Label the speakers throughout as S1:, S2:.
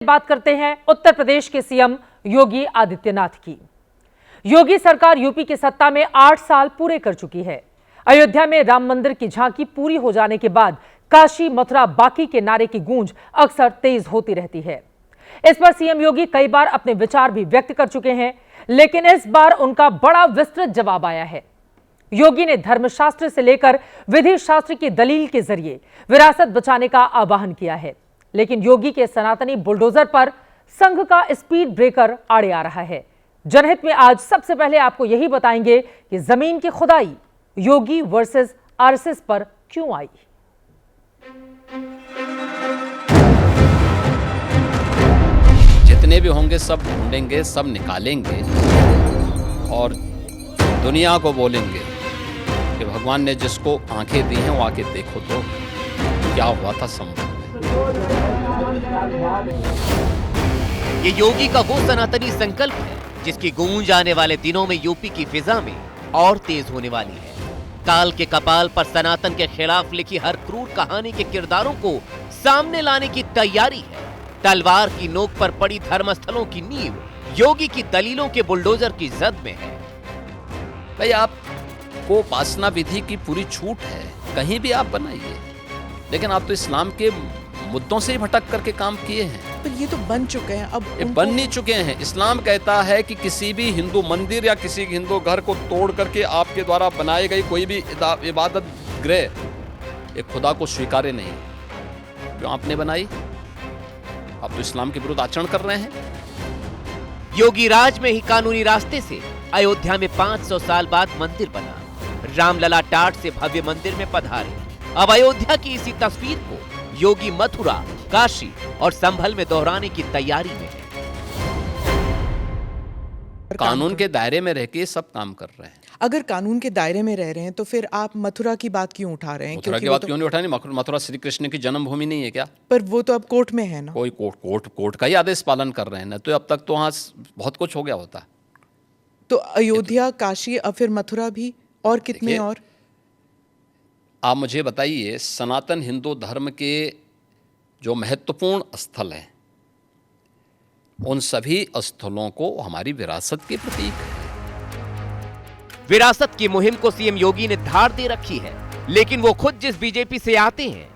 S1: बात करते हैं उत्तर प्रदेश के सीएम योगी आदित्यनाथ की। योगी सरकार यूपी की सत्ता में 8 साल पूरे कर चुकी है। अयोध्या में राम मंदिर की झांकी पूरी हो जाने के बाद काशी मथुरा बाकी के नारे की गूंज अक्सर तेज होती रहती है। इस पर सीएम योगी कई बार अपने विचार भी व्यक्त कर चुके हैं, लेकिन इस बार उनका बड़ा विस्तृत जवाब आया है। योगी ने धर्मशास्त्र से लेकर विधि शास्त्र की दलील के जरिए विरासत बचाने का आह्वान किया है, लेकिन योगी के सनातनी बुलडोजर पर संघ का स्पीड ब्रेकर आड़े आ रहा है। जनहित में आज सबसे पहले आपको यही बताएंगे कि जमीन की खुदाई योगी वर्सेस आरएसएस पर क्यों आई।
S2: जितने भी होंगे सब ढूंढेंगे, सब निकालेंगे और दुनिया को बोलेंगे कि भगवान ने जिसको आंखें दी हैं वो आके देखो तो क्या हुआ था संभव।
S3: ये योगी का वो सनातनी संकल्प है जिसकी गूंज आने वाले दिनों में यूपी की फिजा में और तेज होने वाली है। काल के कपाल पर सनातन के खिलाफ लिखी हर क्रूर कहानी के किरदारों को सामने लाने की तैयारी है। तलवार की नोक पर पड़ी धर्मस्थलों की नींव योगी की दलीलों के बुलडोजर की जद में है।
S2: भाई आपको उपासना विधि की पूरी छूट है, कहीं भी आप बनाइए, लेकिन आप तो इस्लाम के मुद्दों से ही भटक करके काम किए हैं।
S4: पर ये तो बन चुके हैं, अब
S2: ये बन नहीं चुके हैं। इस्लाम कहता है कि किसी भी हिंदू मंदिर या किसी हिंदू घर को तोड़ करके आपके द्वारा बनाई गई कोई भी इबादत गृह एक खुदा को स्वीकार्य नहीं। क्यों आपने बनाई? आप तो इस्लाम के विरुद्ध आचरण कर रहे हैं।
S3: योगी राज में ही कानूनी रास्ते से अयोध्या में 500 साल बाद मंदिर बना। रामलला टाट से भव्य मंदिर में पधारे। अब अयोध्या की इसी तस्वीर को योगी मथुरा, काशी और संभल में दोहराने की तैयारी में है।
S2: कानून के दायरे में रह के सब काम कर रहे हैं।
S4: अगर कानून के दायरे में रह रहे हैं तो फिर आप मथुरा की बात क्यों उठा रहे हैं?
S2: मथुरा की बात क्यों नहीं उठानी? मथुरा श्री कृष्ण की जन्मभूमि नहीं है क्या?
S4: पर वो तो अब कोर्ट में है ना।
S2: कोई कोर्ट का ही आदेश पालन कर रहे हैं ना, तो अब तक तो वहां बहुत कुछ हो गया होता।
S4: तो अयोध्या, काशी, अब फिर मथुरा भी, और कितने और?
S2: आप मुझे बताइए, सनातन हिंदू धर्म के जो महत्वपूर्ण स्थल हैं उन सभी स्थलों को हमारी विरासत के प्रतीक है।
S3: विरासत की मुहिम को सीएम योगी ने धार दे रखी है, लेकिन वो खुद जिस बीजेपी से आते हैं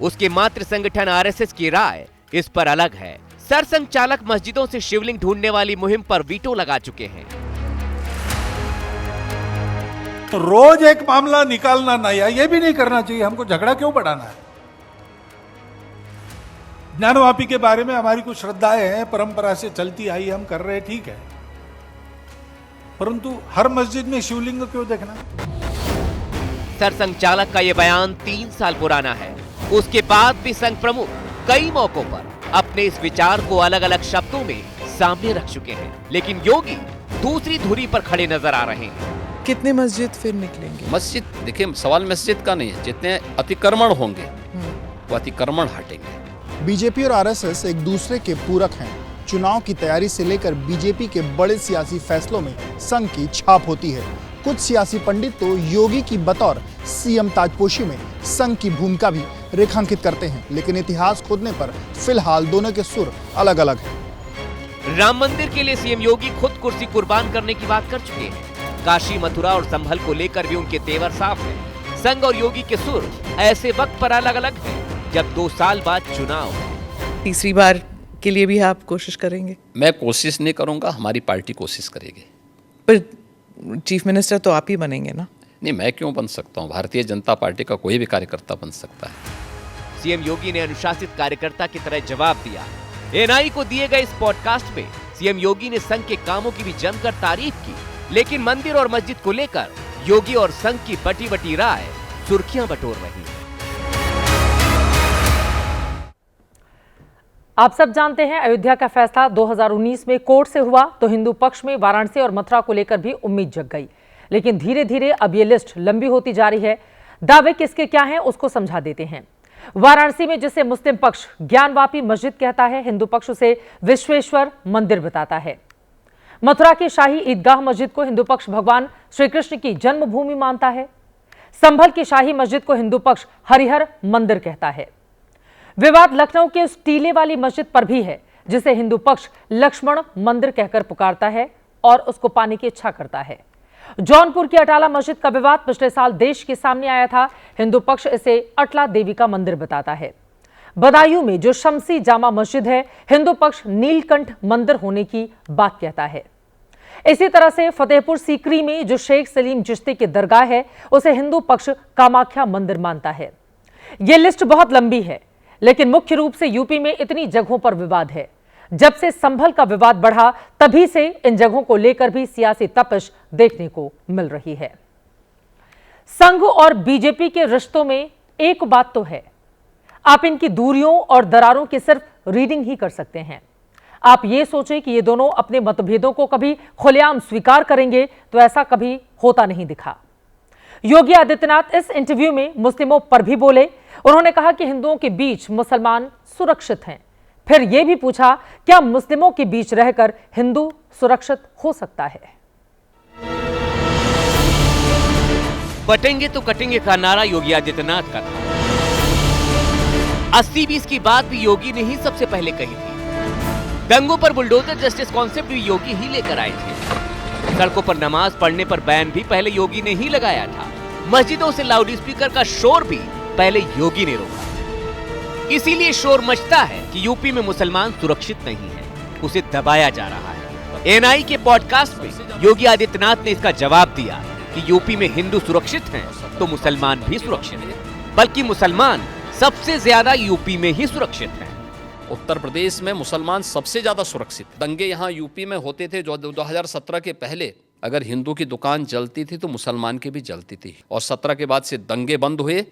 S3: उसके मातृ संगठन आरएसएस की राय इस पर अलग है। सरसंघचालक मस्जिदों से शिवलिंग ढूंढने वाली मुहिम पर वीटो लगा चुके हैं।
S5: तो रोज एक मामला निकालना नया, ये भी नहीं करना चाहिए। हमको झगड़ा क्यों बढ़ाना है? ज्ञानवापी के बारे में हमारी कुछ श्रद्धाएं हैं, परंपरा से चलती आई, हम कर रहे हैं, ठीक है, परंतु हर मस्जिद में शिवलिंग क्यों देखना?
S3: सरसंघचालक का यह बयान 3 साल पुराना है। उसके बाद भी संघ प्रमुख कई मौकों पर अपने इस विचार को अलग अलग शब्दों में सामने रख चुके हैं, लेकिन योगी दूसरी धुरी पर खड़े नजर आ रहे हैं।
S4: कितने मस्जिद फिर निकलेंगे?
S2: मस्जिद, देखिए सवाल मस्जिद का नहीं है, जितने अतिक्रमण होंगे वो अतिक्रमण हटेंगे।
S6: बीजेपी और आरएसएस एक दूसरे के पूरक हैं। चुनाव की तैयारी से लेकर बीजेपी के बड़े सियासी फैसलों में संघ की छाप होती है। कुछ सियासी पंडित तो योगी की बतौर सीएम ताजपोशी में संघ की भूमिका भी रेखांकित करते हैं, लेकिन इतिहास खोदने पर फिलहाल दोनों के सुर अलग अलग हैं।
S3: राम मंदिर के लिए सीएम योगी खुद कुर्सी कुर्बान करने की बात कर चुके हैं। काशी, मथुरा और संभल को लेकर भी उनके तेवर साफ है। संघ और योगी के सुर ऐसे वक्त पर अलग अलग हैं जब 2 साल बाद चुनाव है।
S4: तीसरी बार के लिए भी आप कोशिश करेंगे?
S2: मैं कोशिश नहीं करूंगा, हमारी पार्टी कोशिश करेगी।
S4: पर चीफ मिनिस्टर तो आप ही बनेंगे ना?
S2: नहीं, मैं क्यों बन सकता हूं? भारतीय जनता पार्टी का कोई भी कार्यकर्ता बन सकता है।
S3: सीएम योगी ने अनुशासित कार्यकर्ता की तरह जवाब दिया। एएनआई को दिए गए इस पॉडकास्ट में सीएम योगी ने संघ के कामों की भी जमकर तारीफ की, लेकिन मंदिर और मस्जिद को लेकर योगी और संघ की बटी बटी राय सुर्खियां बटोर रही है।
S1: आप सब जानते हैं, अयोध्या का फैसला 2019 में कोर्ट से हुआ तो हिंदू पक्ष में वाराणसी और मथुरा को लेकर भी उम्मीद जग गई, लेकिन धीरे धीरे अब ये लिस्ट लंबी होती जा रही है। दावे किसके क्या हैं उसको समझा देते हैं। वाराणसी में जिसे मुस्लिम पक्ष ज्ञानवापी मस्जिद कहता है, हिंदू पक्ष उसे विश्वेश्वर मंदिर बताता है। मथुरा की शाही ईदगाह मस्जिद को हिंदू पक्ष भगवान श्री कृष्ण की जन्मभूमि मानता है। संभल की शाही मस्जिद को हिंदू पक्ष हरिहर मंदिर कहता है। विवाद लखनऊ के उस टीले वाली मस्जिद पर भी है जिसे हिंदू पक्ष लक्ष्मण मंदिर कहकर पुकारता है और उसको पाने की इच्छा करता है। जौनपुर की अटाला मस्जिद का विवाद पिछले साल देश के सामने आया था। हिंदू पक्ष इसे अटला देवी का मंदिर बताता है। बदायूं में जो शमसी जामा मस्जिद है, हिंदू पक्ष नीलकंठ मंदिर होने की बात कहता है। इसी तरह से फतेहपुर सीकरी में जो शेख सलीम चिश्ती की दरगाह है, उसे हिंदू पक्ष कामाख्या मंदिर मानता है। यह लिस्ट बहुत लंबी है, लेकिन मुख्य रूप से यूपी में इतनी जगहों पर विवाद है। जब से संभल का विवाद बढ़ा, तभी से इन जगहों को लेकर भी सियासी तपिश देखने को मिल रही है। संघ और बीजेपी के रिश्तों में एक बात तो है, आप इनकी दूरियों और दरारों की सिर्फ रीडिंग ही कर सकते हैं। आप ये सोचें कि ये दोनों अपने मतभेदों को कभी खुलेआम स्वीकार करेंगे, तो ऐसा कभी होता नहीं दिखा। योगी आदित्यनाथ इस इंटरव्यू में मुस्लिमों पर भी बोले। उन्होंने कहा कि हिंदुओं के बीच मुसलमान सुरक्षित हैं। फिर यह भी पूछा, क्या मुस्लिमों के बीच रहकर हिंदू सुरक्षित हो सकता है?
S3: बटेंगे तो कटेंगे का नारा योगी आदित्यनाथ का था। 80-20 की बात भी योगी ने ही सबसे पहले कही थी। दंगों पर बुलडोजर जस्टिस कॉन्सेप्ट भी योगी ही लेकर आए थे। सड़कों पर नमाज पढ़ने पर बैन भी पहले योगी ने ही लगाया था। मस्जिदों से लाउड स्पीकर का शोर भी पहले योगी ने रोका। इसीलिए शोर मचता है कि यूपी में मुसलमान सुरक्षित नहीं है, उसे दबाया जा रहा है। एनआई के पॉडकास्ट में योगी आदित्यनाथ ने इसका जवाब दिया कि यूपी में हिंदू सुरक्षित हैं तो मुसलमान भी सुरक्षित हैं, बल्कि मुसलमान सबसे ज्यादा यूपी में ही सुरक्षित हैं।
S2: उत्तर प्रदेश में मुसलमान सबसे ज्यादा सुरक्षित। दंगे यहाँ यूपी में होते थे जो 2017 के पहले अगर हिंदू की दुकान जलती थी तो मुसलमान की भी जलती थी, और 17 के बाद से दंगे बंद हुए।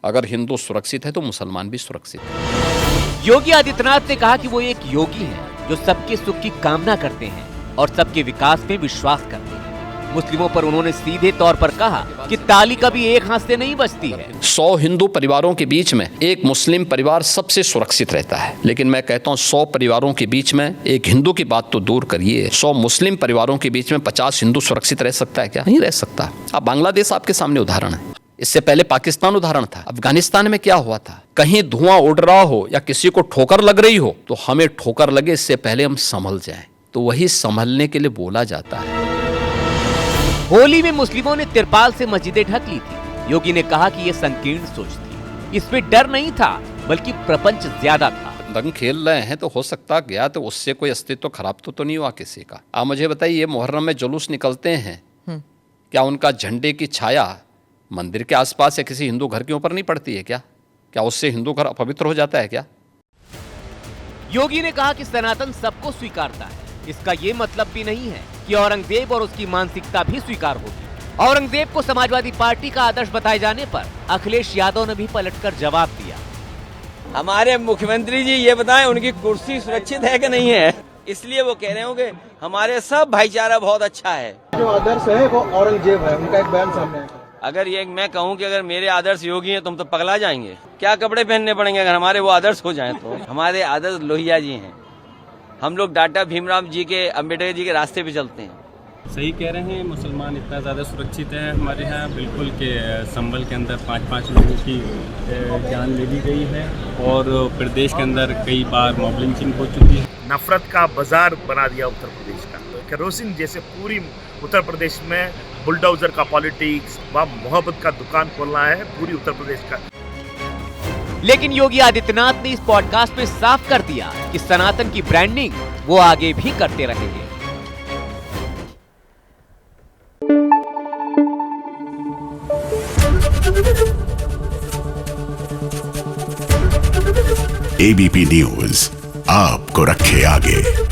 S2: अगर हिंदू सुरक्षित है तो मुसलमान भी सुरक्षित है।
S3: योगी आदित्यनाथ ने कहा कि वो एक योगी हैं जो सबके सुख की कामना करते हैं और सबके विकास में विश्वास करते हैं। मुस्लिमों पर उन्होंने सीधे तौर पर कहा कि ताली कभी एक हाथ से नहीं बजती है।
S2: 100 हिंदू परिवारों के बीच में एक मुस्लिम परिवार सबसे सुरक्षित रहता है, लेकिन मैं कहता हूँ 100 परिवारों के बीच में एक हिंदू की बात तो दूर करिए, 100 मुस्लिम परिवारों के बीच में 50 हिंदू सुरक्षित रह सकता है क्या? नहीं रह सकता। अब बांग्लादेश आपके सामने उदाहरण है, इससे पहले पाकिस्तान उदाहरण था। अफगानिस्तान में क्या हुआ था? कहीं धुआं उड़ रहा हो या किसी को ठोकर लग रही हो तो हमें ठोकर लगे इससे पहले हम संभल जाएं, तो वही संभलने के लिए बोला जाता है।
S3: होली में मुस्लिमों ने तिरपाल से मस्जिदें ढक ली थी। योगी ने कहा कि यह संकीर्ण सोच थी, इसमें डर नहीं था बल्कि प्रपंच ज्यादा था।
S2: रंग खेल रहे हैं तो हो सकता गया तो उससे कोई अस्तित्व खराब तो नहीं हुआ किसी का। आप मुझे बताइए, मुहर्रम में जुलूस निकलते हैं, क्या उनका झंडे की छाया मंदिर के आसपास या किसी हिंदू घर के ऊपर नहीं पड़ती है क्या? क्या उससे हिंदू घर अपवित्र हो जाता है क्या?
S3: योगी ने कहा कि सनातन सबको स्वीकारता है। इसका ये मतलब भी नहीं है कि औरंगजेब और उसकी मानसिकता भी स्वीकार होगी। औरंगजेब को समाजवादी पार्टी का आदर्श बताए जाने पर अखिलेश यादव ने भी पलटकर जवाब दिया।
S7: हमारे मुख्यमंत्री जी ये बताएं उनकी कुर्सी सुरक्षित है कि नहीं है, इसलिए वो कह रहे होंगे हमारे सब भाईचारा बहुत अच्छा है।
S8: जो आदर्श है वो औरंगजेब है, उनका एक बयान सामने है।
S7: अगर ये मैं कहूँ कि अगर मेरे आदर्श योगी हैं तो हम तो पगला जाएंगे। क्या कपड़े पहनने पड़ेंगे अगर हमारे वो आदर्श हो जाएं तो? हमारे आदर्श लोहिया जी हैं। हम लोग डॉक्टर भीमराव जी के, अम्बेडकर जी के रास्ते पे चलते हैं।
S9: सही कह रहे हैं, मुसलमान इतना ज़्यादा सुरक्षित है हमारे यहाँ बिल्कुल के संभल के अंदर 5-5 लोगों की जान ले ली गई है और प्रदेश के अंदर कई बार मॉब लिंचिंग हो चुकी है।
S10: नफरत का बाजार बना दिया उत्तर प्रदेश का। केरोसिन जैसे पूरी उत्तर प्रदेश में बुलडोजर का पॉलिटिक्स, वह मोहब्बत का दुकान खोलना है पूरी उत्तर प्रदेश का।
S3: लेकिन योगी आदित्यनाथ ने इस पॉडकास्ट में साफ कर दिया कि सनातन की ब्रांडिंग वो आगे भी करते रहेंगे।
S11: एबीपी न्यूज आपको रखे आगे।